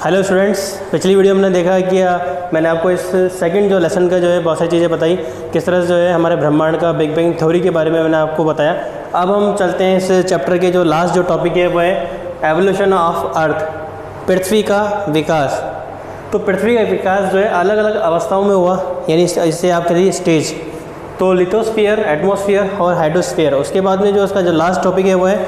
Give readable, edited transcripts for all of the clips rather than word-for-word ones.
Hello students, पिछली video में हमने देखा कि मैंने आपको इस सेकंड जो लेसन का जो है बहुत सारी चीज़ें बताई, किस तरह से जो है हमारे ब्रह्मांड का बिग बैंग थ्योरी के बारे में मैंने आपको बताया। अब हम चलते हैं इस चैप्टर के जो लास्ट जो टॉपिक है वो है एवोल्यूशन ऑफ अर्थ, पृथ्वी का विकास। तो पृथ्वी का विकास जो है अलग अलग अवस्थाओं में हुआ, यानी इससे आप करिए स्टेज, तो लिथोस्फीयर, एटमॉस्फेयर और हाइड्रोस्फीयर। उसके बाद में जो उसका जो लास्ट टॉपिक है वो है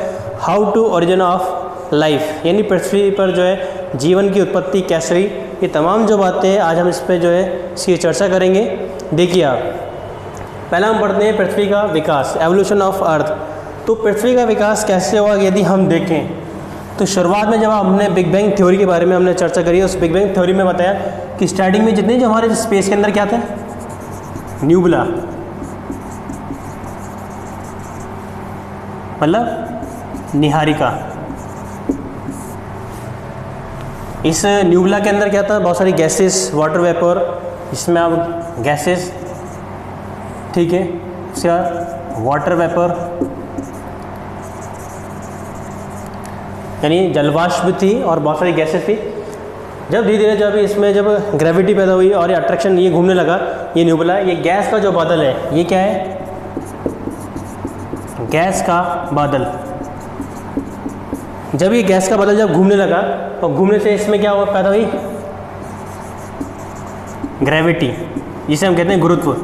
how to origin of life, यानी पृथ्वी पर जो है जीवन की उत्पत्ति कैसे हुई। ये तमाम जो बातें हैं आज हम इस पर जो है इसकी चर्चा करेंगे। देखिए आप, पहला हम पढ़ते हैं पृथ्वी का विकास, एवोल्यूशन ऑफ अर्थ। तो पृथ्वी का विकास कैसे हुआ यदि हम देखें तो शुरुआत में जब हमने बिग बैंग थ्योरी के बारे में हमने चर्चा करी, उस बिग बैंग थ्योरी में बताया कि स्टार्टिंग में जितने जो हमारे स्पेस के अंदर क्या थे, न्यूबुला, मतलब निहारिका। इस न्यूबुला के अंदर क्या था, बहुत सारी गैसेस, वाटर वेपर, इसमें अब गैसेस, ठीक है, उसका वाटर वेपर यानी जलवाष्प थी और बहुत सारी गैसेस थी। जब धीरे धीरे जब इसमें जब ग्रेविटी पैदा हुई और ये अट्रैक्शन ये घूमने लगा, ये न्यूबुला, ये गैस का जो बादल है, ये क्या है, गैस का बादल। जब ये गैस का बादल जब घूमने लगा और घूमने से इसमें क्या हुआ, पैदा हुई ग्रेविटी, जिसे हम कहते हैं गुरुत्व।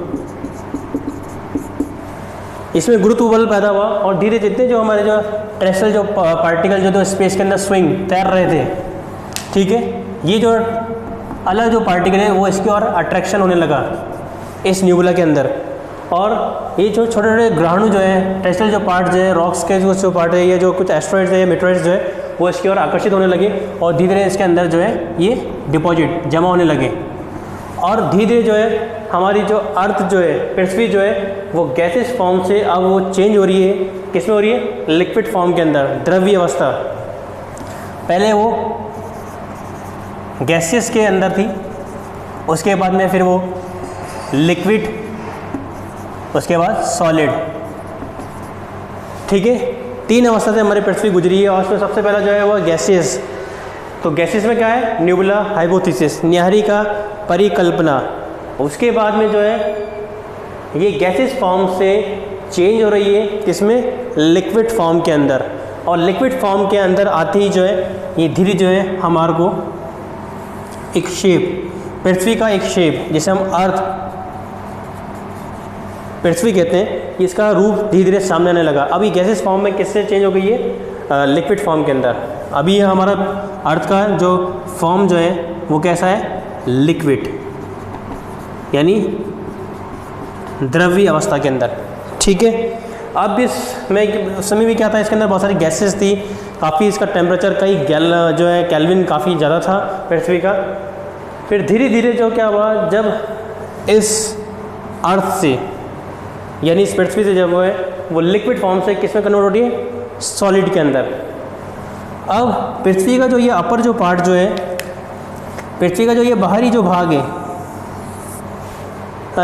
इसमें गुरुत्व बल पैदा हुआ और धीरे जितने जो हमारे जो टेरेस्ट्रियल जो पार्टिकल जो स्पेस के अंदर स्विंग तैर रहे थे, ठीक है, ये जो अलग जो पार्टिकल है वो इसकी और अट्रैक्शन होने लगा इस न्यूबुला के अंदर। और ये जो छोटे छोटे ग्रहाणु जो है, टेरेस्ट्रियल जो पार्ट जो है, रॉक्स के जो पार्ट है, ये जो कुछ एस्ट्रॉइड्स है, मेटरॉइड्स जो है, वो इसकी ओर आकर्षित होने लगे और धीरे धीरे इसके अंदर जो है ये डिपॉजिट जमा होने लगे। और धीरे धीरे जो है हमारी जो अर्थ जो है, पृथ्वी जो है, वो गैसेस फॉर्म से अब वो चेंज हो रही है, किस में हो रही है, लिक्विड फॉर्म के अंदर, द्रव्य अवस्था। पहले वो गैसेस के अंदर थी, उसके बाद में फिर वो लिक्विड, उसके बाद सॉलिड, ठीक है। तीन अवस्था से हमारी पृथ्वी गुजरी है और उसमें सबसे पहला जो है वो गैसेस। तो गैसेस में क्या है, न्यूबुला, हाइपोथेसिस, निहारिका, परिकल्पना। उसके बाद में जो है ये गैसेस फॉर्म से चेंज हो रही है किसमें, लिक्विड फॉर्म के अंदर। और लिक्विड फॉर्म के अंदर आते ही जो है ये धीरे जो है हमारे को एक शेप, पृथ्वी का एक शेप, जिसे हम अर्थ पृथ्वी कहते हैं, इसका रूप धीरे धीरे सामने आने लगा। अभी गैसेस फॉर्म में किससे चेंज हो गई है, लिक्विड फॉर्म के अंदर। अभी ये हमारा अर्थ का जो फॉर्म जो है वो कैसा है, लिक्विड, यानी द्रव्य अवस्था के अंदर, ठीक है। अब इसमें उस समय भी क्या था, इसके अंदर बहुत सारी गैसेस थी, काफ़ी इसका टेम्परेचर कई जो है केल्विन काफ़ी ज़्यादा था पृथ्वी का। फिर धीरे धीरे जो क्या हुआ, जब इस अर्थ से यानी इस पृथ्वी से जब वो लिक्विड फॉर्म से किस में कन्वर्ट हो रही है, सॉलिड के अंदर। अब पृथ्वी का जो ये अपर जो पार्ट जो है, पृथ्वी का जो ये बाहरी जो भाग है,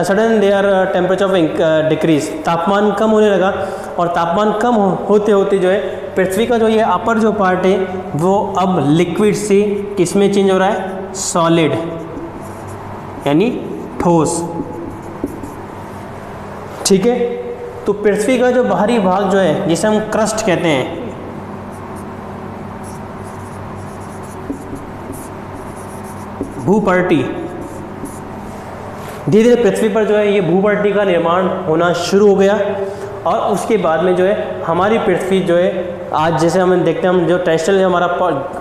sudden there temperature of decrease, तापमान कम होने लगा। और तापमान कम होते होते जो है पृथ्वी का जो ये अपर जो पार्ट है वो अब लिक्विड से किस में चेंज हो रहा है, सॉलिड, यानी ठोस, ठीक है। तो पृथ्वी का जो बाहरी भाग जो है, जिसे हम क्रस्ट कहते हैं, भूपर्टी, धीरे धीरे पृथ्वी पर जो है ये भूपर्टी का निर्माण होना शुरू हो गया। और उसके बाद में जो है हमारी पृथ्वी जो है आज जैसे हम देखते हैं, हम जो टेरेस्ट्रियल हमारा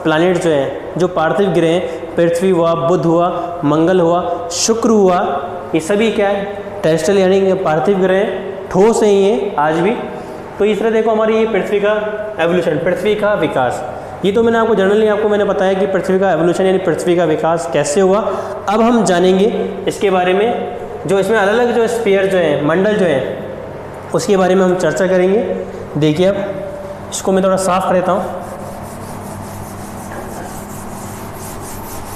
प्लैनेट जो है, जो पार्थिव ग्रह हैं, पृथ्वी हुआ, बुध हुआ, मंगल हुआ, शुक्र हुआ, ये सभी क्या है, टेरेस्ट्रियल यानी पार्थिव ग्रह, ठोस है ये आज भी। तो इस तरह देखो हमारी ये पृथ्वी का एवोल्यूशन, पृथ्वी का विकास। ये तो मैंने आपको जनरली आपको मैंने बताया कि पृथ्वी का एवोल्यूशन यानी पृथ्वी का विकास कैसे हुआ। अब हम जानेंगे इसके बारे में, जो इसमें अलग अलग जो स्फीयर जो है, मंडल जो है, उसके बारे में हम चर्चा करेंगे। देखिए अब इसको मैं थोड़ा साफ कर देता हूँ।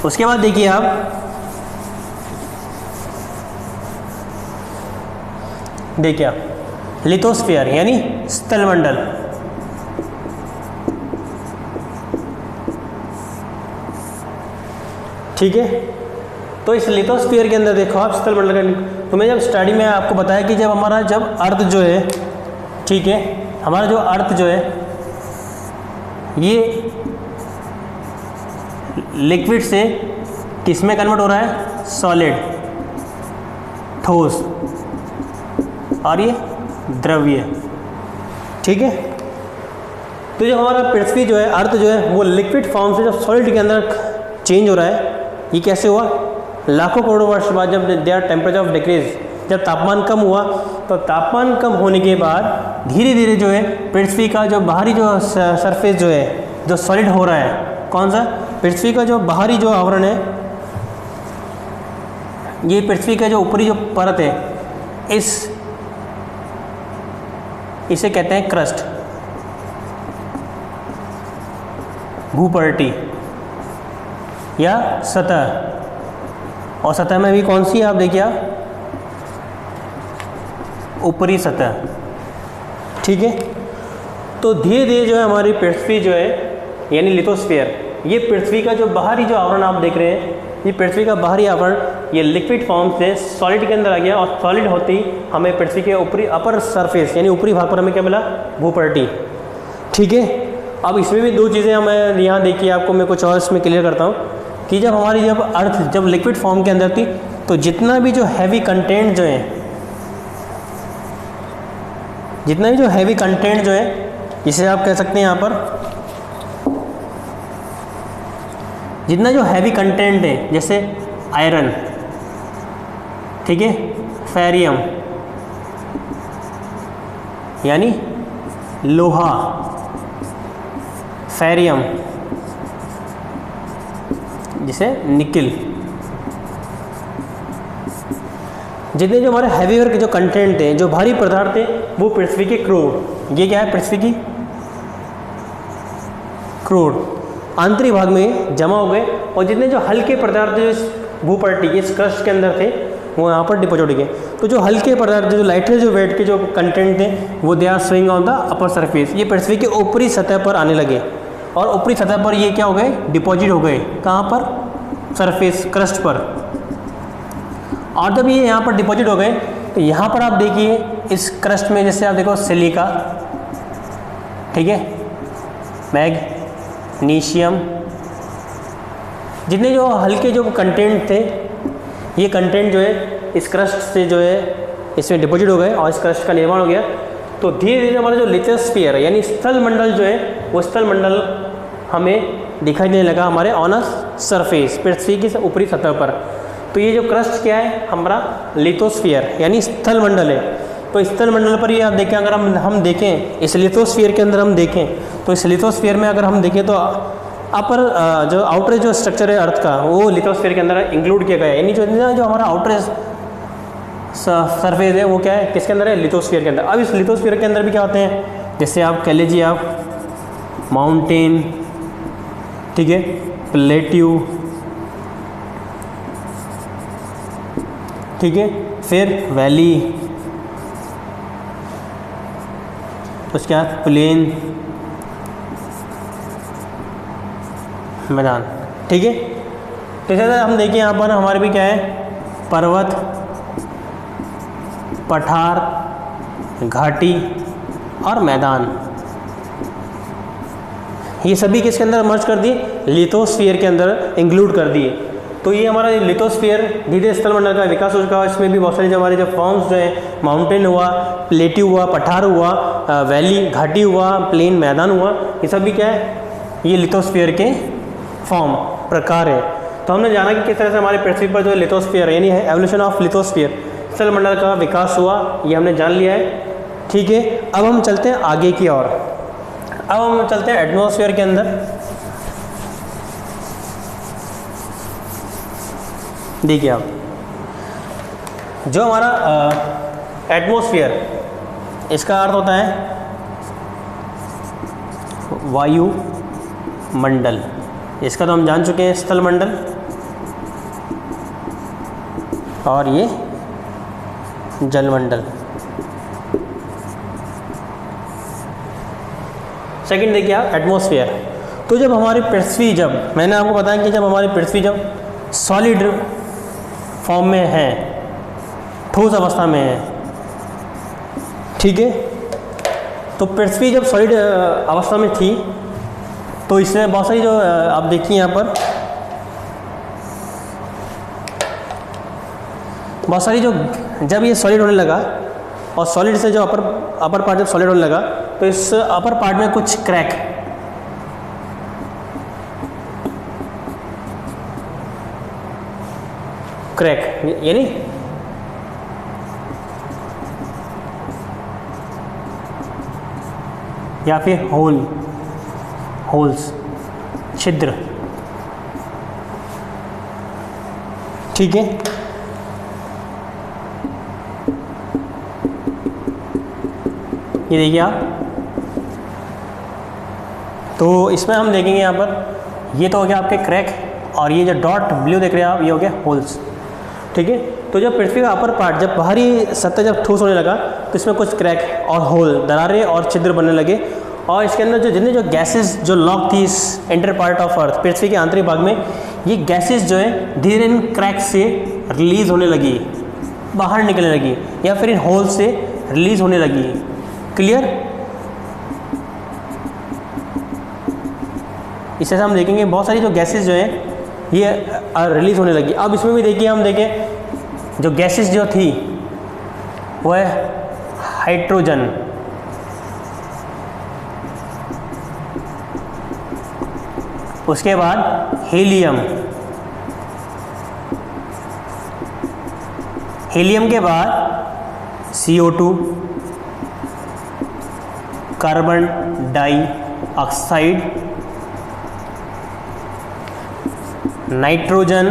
उसके बाद देखिए आप, देखिए लिथोस्फीयर यानी स्थलमंडल, ठीक है। तो इस लिथोस्फीयर के अंदर देखो आप स्थल मंडल का, तो मैं जब स्टडी में आपको बताया कि जब अर्थ जो है, ठीक है, हमारा जो अर्थ जो है ये लिक्विड से किस में कन्वर्ट हो रहा है, सॉलिड, ठोस, और ये द्रव्य, ठीक है। तो जो हमारा पृथ्वी जो है, अर्थ जो है, वो लिक्विड फॉर्म से जब सॉलिड के अंदर चेंज हो रहा है, ये कैसे हुआ, लाखों करोड़ों वर्ष बाद जब देयर टेम्परेचर ऑफ डिक्रीज, जब तापमान कम हुआ, तो तापमान कम होने के बाद धीरे धीरे जो है पृथ्वी का जो बाहरी जो सरफेस जो है, जो सॉलिड हो रहा है, कौन सा, पृथ्वी का जो बाहरी जो आवरण है, ये पृथ्वी का जो ऊपरी जो परत है, इसे कहते हैं क्रस्ट, भूपर्टी या सतह। और सतह में भी कौन सी है, आप देखिए, ऊपरी सतह, ठीक है। तो धीरे धीरे जो है हमारी पृथ्वी जो है, यानी लिथोस्फीयर, ये पृथ्वी का जो बाहरी जो आवरण आप देख रहे हैं, ये पृथ्वी का बाहरी आवरण, ये लिक्विड फॉर्म से सॉलिड के अंदर आ गया, और सॉलिड होते ही हमें पृथ्वी के ऊपरी अपर सरफेस, यानी ऊपरी भाग पर हमें क्या मिला, भूपर्टी, ठीक है। अब इसमें भी दो चीज़ें हमें यहाँ देखिए, आपको मैं कुछ और इसमें क्लियर करता हूँ कि जब अर्थ जब लिक्विड फॉर्म के अंदर थी, तो जितना भी जो हैवी कंटेंट जो है, जिसे आप कह सकते हैं यहाँ पर, जितना जो हैवी कंटेंट है, जैसे आयरन, ठीक है, फेरियम यानी लोहा, फेरियम जिसे निकिल, जितने जो हमारे हैवी वर्क जो कंटेंट है, जो भारी पदार्थ है, वो पृथ्वी के क्रूड, ये क्या है, पृथ्वी की क्रूड आंतरिक भाग में जमा हो गए, और जितने जो हल्के पदार्थ जो इस भूपर्टी के, इस क्रस्ट के अंदर थे, वो यहाँ पर डिपोजिट हो गए। तो जो हल्के पदार्थ, जो लाइटर जो वेट के जो कंटेंट थे, वो they are swing on the upper surface, ये पृथ्वी के ऊपरी सतह पर आने लगे, और ऊपरी सतह पर ये क्या हो गए, डिपॉजिट हो गए, कहाँ पर, सरफेस, क्रस्ट पर। और जब ये यहाँ पर डिपॉजिट हो गए, तो यहाँ पर आप देखिए इस क्रस्ट में, जैसे आप देखो सिलिका, ठीक है, मैग्नीशियम, जितने जो हल्के जो कंटेंट थे, ये कंटेंट जो है इस क्रस्ट से जो है इसमें डिपॉजिट हो गए, और इस क्रस्ट का निर्माण हो गया। तो धीरे धीरे हमारा जो लिथोस्फीयर है, यानी स्थल मंडल जो है, वो स्थल मंडल हमें दिखाई देने लगा हमारे ऑन अ सरफेस, पृथ्वी की ऊपरी सतह पर। तो ये जो क्रस्ट क्या है, हमारा लिथोस्फीयर यानी स्थल मंडल है। तो स्थल मंडल पर ये आप देखें, अगर हम देखें इस लिथोस्फीयर के अंदर हम देखें, तो इस लिथोस्फीयर में अगर हम देखें, तो अपर जो आउटर जो स्ट्रक्चर है अर्थ का, वो लिथोस्फीयर के अंदर इंक्लूड किया गया है, यानी जो हमारा आउटर सरफेस है, वो क्या है, किसके अंदर है, लिथोस्फीयर के अंदर। अब इस लिथोस्फीयर के अंदर भी क्या होते हैं, जैसे आप कह लीजिए, आप माउंटेन, ठीक है, प्लेट्यू, ठीक है, फिर वैली, उसके बाद प्लेन, मैदान, ठीक है। तो जैसे हम देखिए यहाँ पर हमारे भी क्या है, पर्वत, पठार, घाटी और मैदान, ये सभी किसके अंदर मर्ज कर दिए, लिथोस्फीयर के अंदर इंक्लूड कर दिए। तो ये हमारा लिथोस्फीयर धीरे स्थल मंडल का विकास हो चुका है। इसमें भी बहुत सारे जो हमारे जो फॉर्म्स जो हैं, माउंटेन हुआ, प्लेट्यू हुआ, पठार हुआ, वैली, घाटी हुआ, प्लेन, मैदान हुआ, ये सब भी क्या है, ये लिथोस्फीयर के फॉर्म प्रकार है। तो हमने जाना कि किस तरह से हमारे पृथ्वी पर जो लिथोस्फीयर यानी है एवोल्यूशन ऑफ लिथोस्फीयर, स्थल मंडल का विकास हुआ, ये हमने जान लिया है, ठीक है। अब हम चलते हैं आगे की ओर। अब हम चलते हैं एटमॉस्फेयर के अंदर। देखिए आप, जो हमारा एटमॉस्फेयर, इसका अर्थ होता है वायु मंडल, इसका तो हम जान चुके हैं स्थल मंडल, और ये जलमंडल। सेकंड देखिए आप, एटमॉस्फेयर। तो जब हमारी पृथ्वी, जब मैंने आपको बताया कि जब हमारी पृथ्वी जब सॉलिड फॉर्म में है, ठोस अवस्था में है। ठीक है, तो पृथ्वी जब सॉलिड अवस्था में थी तो इसमें बहुत सारी जो आप देखिए यहाँ पर बहुत सारी जो जब ये सॉलिड होने लगा और सॉलिड से जो अपर पार्ट जब सॉलिड होने लगा तो इस अपर पार्ट में कुछ क्रैक यानी या फिर होल्स, छिद्र। ठीक है, ये देखिए आप, तो इसमें हम देखेंगे यहाँ पर ये तो हो गया आपके क्रैक, और ये जो डॉट ब्लू देख रहे हैं आप ये हो गया होल्स। ठीक है, तो जब पृथ्वी का अपर पार्ट जब बाहरी सतह जब ठोस होने लगा तो इसमें कुछ क्रैक और होल, दरारें और छिद्र बनने लगे, और इसके अंदर जो जितने जो गैसेस जो लॉक थी इस इंटर पार्ट ऑफ अर्थ, पृथ्वी के आंतरिक भाग में, ये गैसेस जो है धीरे इन क्रैक से रिलीज होने लगी, बाहर निकलने लगी, या फिर इन होल से रिलीज होने लगी। क्लियर? इस तरह से हम देखेंगे बहुत सारी जो गैसेस जो है ये रिलीज होने लगी। अब इसमें भी देखिए, हम देखें जो गैसेस जो थी वो है हाइड्रोजन, उसके बाद हीलियम, हीलियम के बाद CO2, कार्बन डाइऑक्साइड, नाइट्रोजन,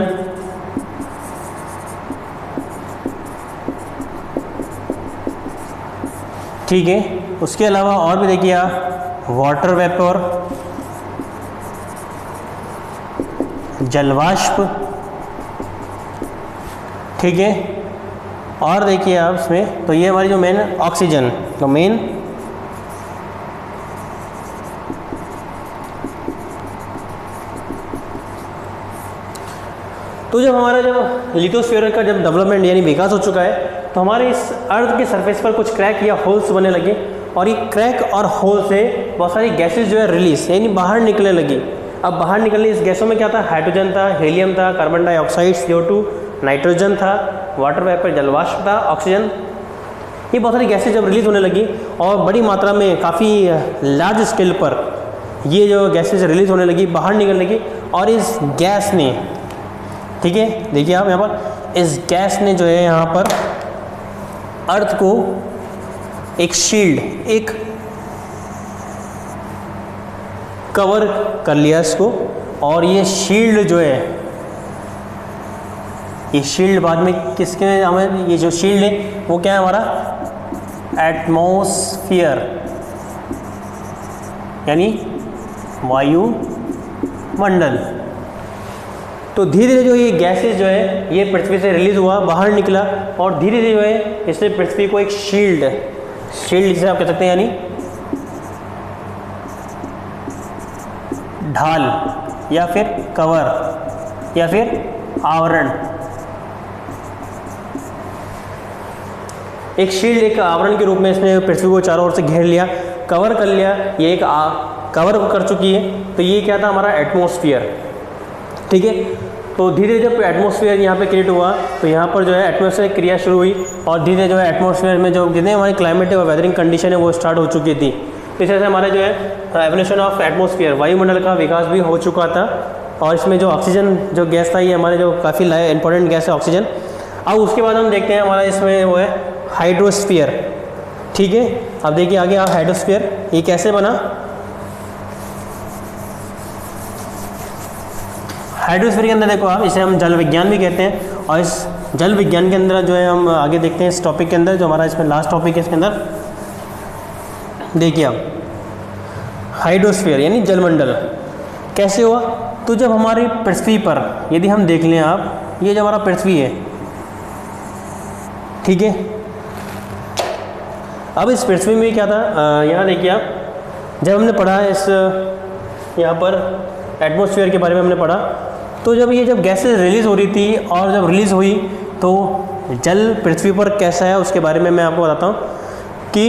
ठीक है। उसके अलावा और भी देखिए आप, वाटर वेपर, जलवाष्प, ठीक है। और देखिए आप इसमें, तो ये हमारी जो मेन ऑक्सीजन, तो मेन तो जब हमारा जब लिथोस्फीयर का जब डेवलपमेंट यानी विकास हो चुका है तो हमारे इस अर्थ के सरफेस पर कुछ क्रैक या होल्स बनने लगे, और ये क्रैक और होल से बहुत सारी गैसेस जो है रिलीज यानी बाहर निकलने लगी। अब बाहर निकलने इस गैसों में क्या था? हाइड्रोजन था, हीलियम था, कार्बन डाइऑक्साइड CO2, नाइट्रोजन था, वाटर वेपर जलवाष्प था, ऑक्सीजन, ये बहुत सारी गैसेज जब रिलीज़ होने लगी और बड़ी मात्रा में काफ़ी लार्ज स्केल पर ये जो गैसेज रिलीज़ होने लगी, बाहर निकलने लगी, और इस गैस ने, ठीक है, देखिए आप यहाँ पर, इस गैस ने जो है यहाँ पर अर्थ को एक शील्ड, एक कवर कर लिया इसको, और ये शील्ड जो है, ये शील्ड बाद में किसके, हमें ये जो शील्ड है वो क्या है हमारा एटमॉस्फेयर यानी वायुमंडल। तो धीरे धीरे जो ये गैसेस जो है ये पृथ्वी से रिलीज हुआ, बाहर निकला, और धीरे धीरे जो है इसने पृथ्वी को एक शील्ड जिसे आप कह सकते हैं यानी ढाल या फिर कवर या फिर आवरण, एक शील्ड, एक आवरण के रूप में इसने पृथ्वी को चारों ओर से घेर लिया, कवर कर लिया, ये एक कवर कर चुकी है। तो ये क्या था? हमारा एटमॉस्फेयर, ठीक है। तो धीरे जब एटमॉस्फेयर यहाँ पे क्रिएट हुआ तो यहाँ पर जो है एटमॉस्फेयर क्रिया शुरू हुई, और धीरे जो है एटमॉस्फेयर में जो जितने हमारी क्लाइमेट है और वेदरिंग कंडीशन है वो स्टार्ट हो चुकी थी। इस तरह से हमारा जो है एवोल्यूशन ऑफ एटमॉस्फेयर, वायुमंडल का विकास भी हो चुका था, और इसमें जो ऑक्सीजन जो गैस था ये हमारे जो काफ़ी इंपॉर्टेंट गैस है ऑक्सीजन। अब उसके बाद हम देखते हैं हमारा इसमें वो है हाइड्रोस्फीयर, ठीक है। अब देखिए आगे आप, हाइड्रोस्फीयर ये कैसे बना? हाइड्रोस्फीयर के अंदर देखो आप, इसे हम जल विज्ञान भी कहते हैं, और इस जल विज्ञान के अंदर जो है हम आगे देखते हैं इस टॉपिक के अंदर, जो हमारा इसमें लास्ट टॉपिक है इसके अंदर। देखिए आप, हाइड्रोस्फीयर यानी जलमंडल कैसे हुआ? तो जब हमारी पृथ्वी पर यदि हम देख लें आप, ये जो हमारा पृथ्वी है, ठीक है। अब इस पृथ्वी में क्या था? यहाँ देखिए आप, जब हमने पढ़ा इस यहाँ पर एटमॉस्फेयर के बारे में हमने पढ़ा, तो जब ये गैसेज रिलीज़ हो रही थी और जब रिलीज़ हुई तो जल पृथ्वी पर कैसा है उसके बारे में मैं आपको बताता हूँ कि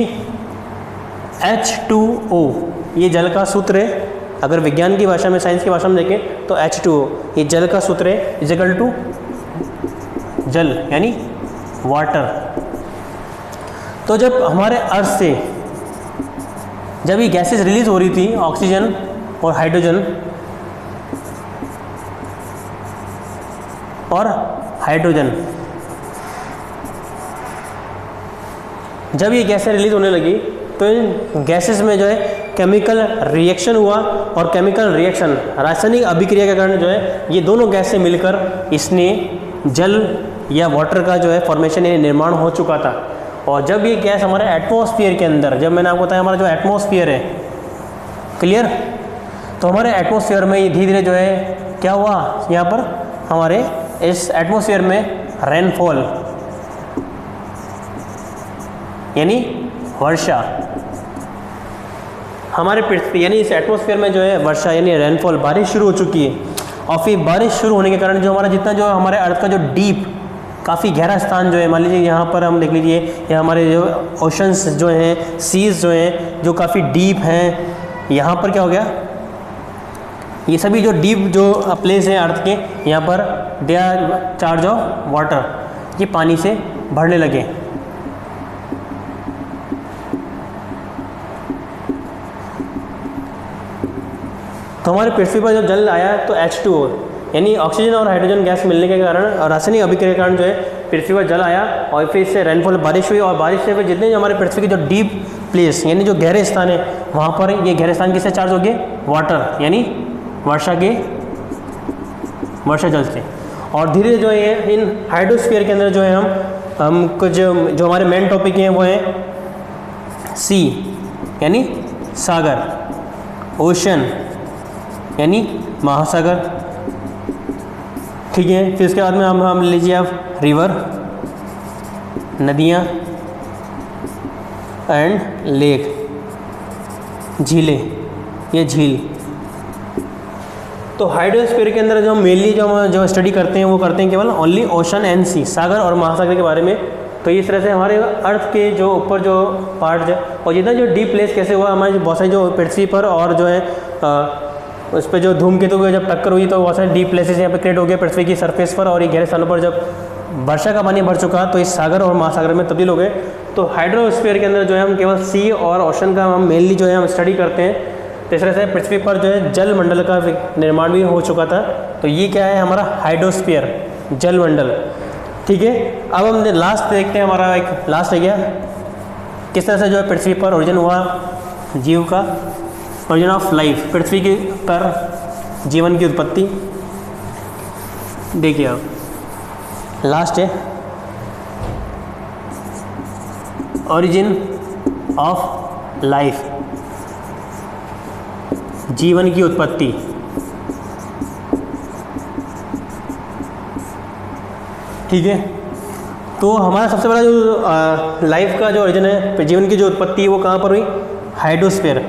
H2O ये जल का सूत्र है। अगर विज्ञान की भाषा में, साइंस की भाषा में देखें तो H2O ये जल का सूत्र है, इक्वल टू जल यानी वाटर। तो जब हमारे अर्थ से जब ये गैसेज रिलीज़ हो रही थी, ऑक्सीजन और हाइड्रोजन जब ये गैसें रिलीज़ होने लगी तो इन गैसेस में जो है केमिकल रिएक्शन हुआ, और केमिकल रिएक्शन रासायनिक अभिक्रिया के कारण जो है ये दोनों गैसें मिलकर इसने जल या वाटर का जो है फॉर्मेशन या निर्माण हो चुका था। और जब ये गैस हमारे एटमॉस्फेयर के अंदर, जब मैंने आपको बताया हमारा जो एटमॉस्फेयर है, क्लियर, तो हमारे एटमॉस्फेयर में ये धीरे धीरे जो है क्या हुआ, यहाँ पर हमारे इस एटमॉस्फेयर में रेनफॉल यानी वर्षा, हमारे पृथ्वी यानी इस एटमॉस्फेयर में जो है वर्षा यानी रेनफॉल, बारिश शुरू हो चुकी है। और फिर बारिश शुरू होने के कारण जो हमारा जितना जो हमारे अर्थ का जो डीप काफ़ी गहरा स्थान जो है, मान लीजिए यहाँ पर हम देख लीजिए, ये हमारे जो ओशंस जो हैं, सीज जो हैं जो काफ़ी डीप हैं, यहाँ पर क्या हो गया, ये सभी जो डीप जो प्लेस हैं अर्थ के, यहाँ पर they are charge of water, ये पानी से भरने लगे। तो हमारे पृथ्वी पर जब जल आया तो H2O यानी ऑक्सीजन और हाइड्रोजन गैस मिलने के कारण और रासायनिक अभिक्रिया के कारण जो है पृथ्वी पर जल आया, और फिर इससे रेनफॉल बारिश हुई, और बारिश से फिर जितने जो हमारे पृथ्वी के जो डीप प्लेस यानी जो गहरे स्थान है वहाँ पर ये गहरे स्थान किससे चार्ज हो गए, वाटर यानी वर्षा जल से। और धीरे जो है इन हाइड्रोस्फीयर के अंदर जो है हम कुछ जो हमारे मेन टॉपिक हैं वो हैं सी यानी सागर, ओशन यानी महासागर, ठीक है। फिर उसके बाद में हम लीजिए आप रिवर, नदियाँ एंड लेक, झीलें, ये झील। तो हाइड्रोस्फीयर के अंदर जो मेनली जो स्टडी करते हैं वो करते हैं केवल ओनली ओशन एंड सी, सागर और महासागर के बारे में। तो इस तरह से हमारे अर्थ के जो ऊपर जो पार्ट है और जितना जो डीप प्लेस कैसे हुआ, हमारे बहुत सारी जो पृथ्वी पर और जो है उस पर जो धूमकेतु की जब टक्कर हुई तो बहुत सारे डीप प्लेसेस यहाँ पे क्रिएट हो गए पृथ्वी की सरफेस पर, और ये गहरे स्थानों पर जब वर्षा का पानी भर चुका तो इस सागर और महासागर में तब्दील हो गए। तो हाइड्रोस्फीयर के अंदर जो है हम केवल सी और ओशन का हम मेनली जो है हम स्टडी करते हैं। तो इस तरह से पृथ्वी पर जो है जल मंडल का निर्माण भी हो चुका था। तो ये क्या है, हमारा हाइड्रोस्फीयर, जल मंडल, ठीक है। अब हम लास्ट देखते हैं, हमारा एक लास्ट है क्या, किस तरह से जो है पृथ्वी पर ओरिजिन हुआ जीव का, ओरिजिन ऑफ लाइफ, पृथ्वी के पर जीवन की उत्पत्ति। देखिए आप लास्ट है ओरिजिन ऑफ लाइफ, जीवन की उत्पत्ति। ठीक है, तो हमारा सबसे बड़ा जो लाइफ का जो ओरिजिन है, जीवन की जो उत्पत्ति है वो कहाँ पर हुई, हाइड्रोस्फीयर,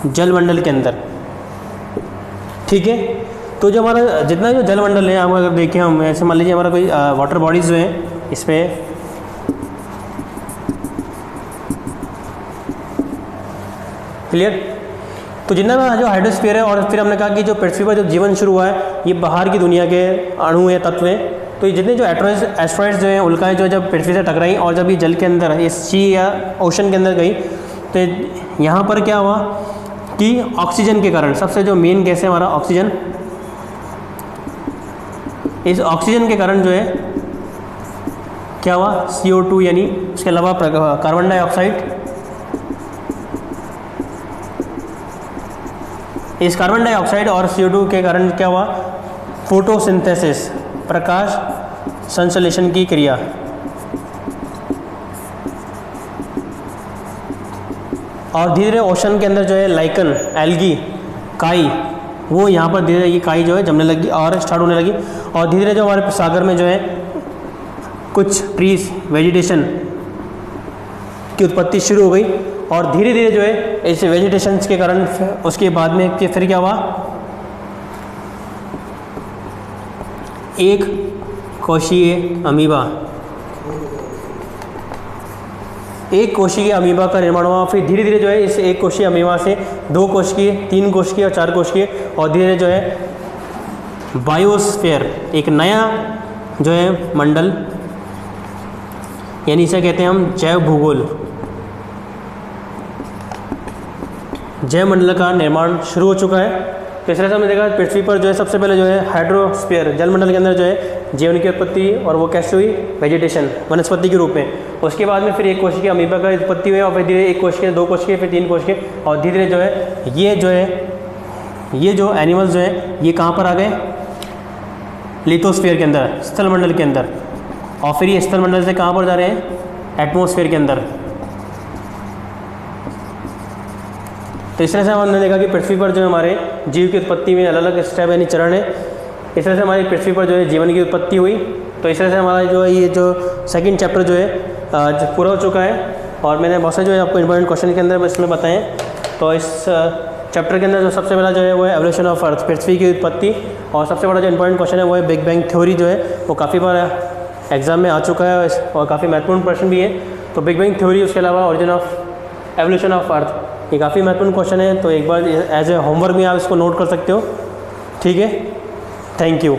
जल मंडल के अंदर। ठीक है, तो जो हमारा जितना जो जल मंडल है, हम अगर देखें, हम ऐसे मान लीजिए हमारा कोई वाटर बॉडीज़ जो हैं, इस पर क्लियर। तो जितना जो हाइड्रोस्फीयर है, और फिर हमने कहा कि जो पृथ्वी पर जब जीवन शुरू हुआ है ये बाहर की दुनिया के अणु या तत्व हैं। तो ये जितने जो एस्ट्रॉइड्स जो हैं, उल्काएं जो जब पृथ्वी से टकराई और जब ये जल के अंदर, ये सी या ओशन के अंदर गई, तो यहाँ पर क्या हुआ कि ऑक्सीजन के कारण, सबसे जो मेन गैस है हमारा ऑक्सीजन, इस ऑक्सीजन के कारण जो है क्या हुआ, CO2 यानी उसके अलावा कार्बन डाइऑक्साइड, इस कार्बन डाइऑक्साइड और CO2 के कारण क्या हुआ, फोटोसिंथेसिस, प्रकाश संश्लेषण की क्रिया। और धीरे धीरे ओशन के अंदर जो है लाइकन, एल्गी, काई, वो यहाँ पर धीरे धीरे ये काई जो है जमने लगी और स्टार्ट होने लगी। और धीरे धीरे जो हमारे सागर में जो है कुछ ट्रीज, वेजिटेशन की उत्पत्ति शुरू हो गई। और धीरे धीरे जो है इस वेजिटेशन के कारण उसके बाद में फिर क्या हुआ, एक कोशीय अमीबा, एक कोशिकीय अमीबा का निर्माण हुआ। फिर धीरे धीरे जो है इस एक कोशिकीय अमीबा से 2 कोशिकीय, 3 कोशिकीय और 4 कोशिकीय, और धीरे धीरे जो है बायोस्फीयर, एक नया जो है मंडल, यानी इसे कहते हैं हम जैव भूगोल, जैव मंडल का निर्माण शुरू हो चुका है। तो इस तरह से हमने देखा पृथ्वी पर जो है सबसे पहले जो है हाइड्रोस्फीयर, जलमंडल के अंदर जो है जीवन की उत्पत्ति, और वो कैसे हुई, वेजिटेशन, वनस्पति के रूप में। उसके बाद में फिर एक कोशिकीय अमीबा का उत्पत्ति हुई, और फिर धीरे एक कोशिकीय, 2 कोशिकीय, फिर 3 कोशिकीय, और धीरे धीरे जो है ये जो एनिमल्स जो है ये कहाँ पर आ गए, लिथोस्फीयर के अंदर, स्थल मंडल के अंदर, और फिर ये स्थल मंडल से कहाँ पर जा रहे हैं, एटमॉस्फेयर के अंदर। तो इस तरह से हमने देखा कि पृथ्वी पर जो हमारे जीव की उत्पत्ति में अलग अलग स्टेप यानी चरण है। इस तरह से हमारी पृथ्वी पर जो है जीवन की उत्पत्ति हुई। तो इस तरह से हमारा जो है ये जो सेकंड चैप्टर जो है पूरा हो चुका है, और मैंने बहुत सारे जो है आपको इंपॉर्टेंट क्वेश्चन के अंदर इसमें बताए हैं। तो इस चैप्टर के अंदर जो सबसे पहला जो है वो है एवोल्यूशन ऑफ अर्थ, पृथ्वी की उत्पत्ति, और सबसे बड़ा जो इंपॉर्टेंट क्वेश्चन है वो है बिग बैंग थ्योरी, जो है वो काफ़ी बार एग्जाम में आ चुका है और काफ़ी महत्वपूर्ण प्रश्न भी है। तो बिग बैंग थ्योरी, उसके अलावा origin of evolution of earth, ये काफ़ी महत्वपूर्ण क्वेश्चन है। तो एक बार एज ए होमवर्क में आप इसको नोट कर सकते हो। ठीक है, थैंक यू।